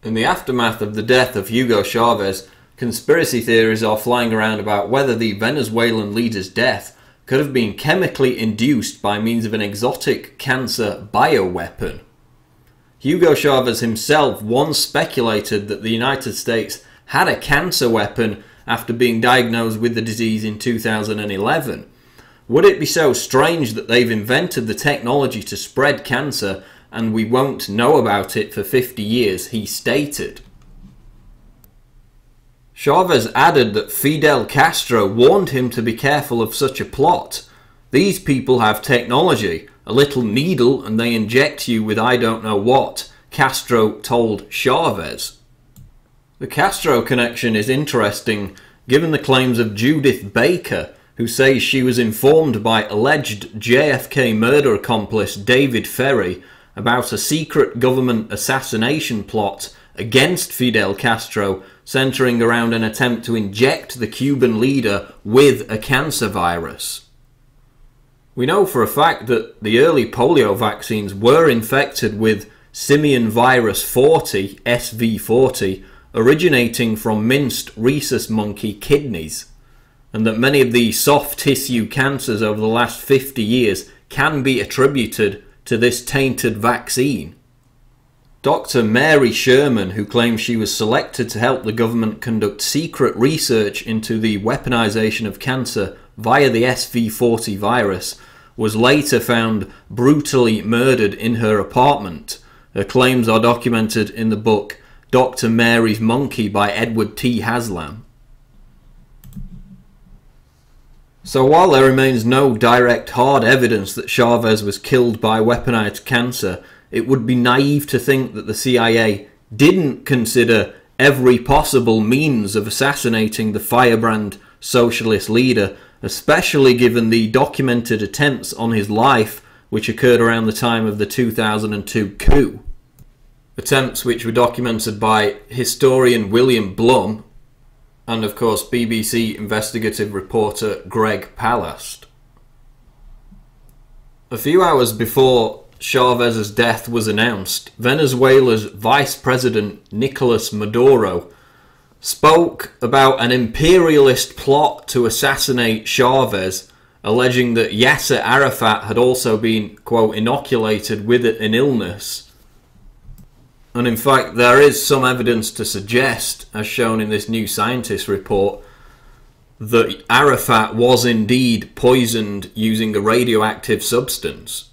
In the aftermath of the death of Hugo Chavez, conspiracy theories are flying around about whether the Venezuelan leader's death could have been chemically induced by means of an exotic cancer bioweapon. Hugo Chavez himself once speculated that the United States had a cancer weapon after being diagnosed with the disease in 2011. Would it be so strange that they've invented the technology to spread cancer and we won't know about it for 50 years, he stated. Chavez added that Fidel Castro warned him to be careful of such a plot. These people have technology, a little needle, and they inject you with I don't know what, Castro told Chavez. The Castro connection is interesting given the claims of Judith Baker, who says she was informed by alleged JFK murder accomplice David Ferrie about a secret government assassination plot against Fidel Castro centering around an attempt to inject the Cuban leader with a cancer virus. We know for a fact that the early polio vaccines were infected with simian virus 40, SV40, originating from minced rhesus monkey kidneys, and that many of the soft tissue cancers over the last 50 years can be attributed to this tainted vaccine. Dr. Mary Sherman, who claims she was selected to help the government conduct secret research into the weaponization of cancer via the SV40 virus, was later found brutally murdered in her apartment. Her claims are documented in the book Dr. Mary's Monkey by Edward T. Haslam. So while there remains no direct hard evidence that Chavez was killed by weaponized cancer, it would be naive to think that the CIA didn't consider every possible means of assassinating the firebrand socialist leader, especially given the documented attempts on his life which occurred around the time of the 2002 coup. Attempts which were documented by historian William Blum and of course BBC investigative reporter Greg Palast. A few hours before Chavez's death was announced, Venezuela's Vice President Nicolas Maduro spoke about an imperialist plot to assassinate Chavez, alleging that Yasser Arafat had also been, quote, inoculated with an illness. And in fact, there is some evidence to suggest, as shown in this New Scientist report, that Arafat was indeed poisoned using a radioactive substance.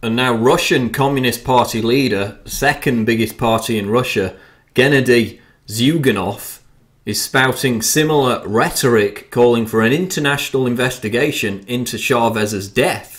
And now Russian Communist Party leader, second biggest party in Russia, Gennady Zyuganov, is spouting similar rhetoric calling for an international investigation into Chavez's death.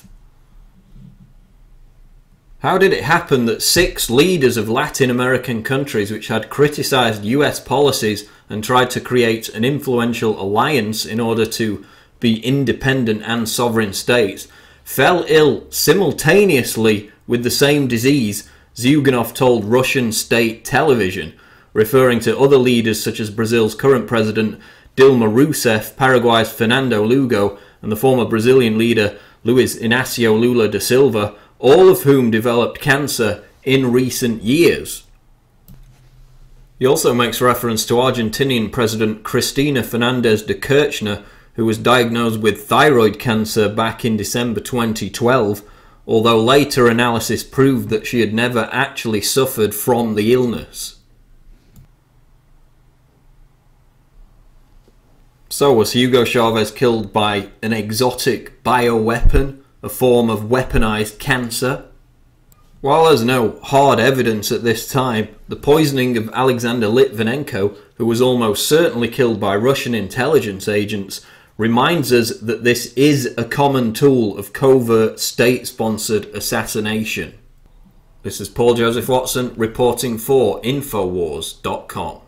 How did it happen that 6 leaders of Latin American countries which had criticised US policies and tried to create an influential alliance in order to be independent and sovereign states fell ill simultaneously with the same disease, Zyuganov told Russian state television, referring to other leaders such as Brazil's current president Dilma Rousseff, Paraguay's Fernando Lugo, and the former Brazilian leader Luiz Inácio Lula da Silva, all of whom developed cancer in recent years. He also makes reference to Argentinian President Cristina Fernández de Kirchner, who was diagnosed with thyroid cancer back in December 2012, although later analysis proved that she had never actually suffered from the illness. So was Hugo Chavez killed by an exotic bioweapon, a form of weaponized cancer? While there's no hard evidence at this time, the poisoning of Alexander Litvinenko, who was almost certainly killed by Russian intelligence agents, reminds us that this is a common tool of covert state-sponsored assassination. This is Paul Joseph Watson reporting for Infowars.com.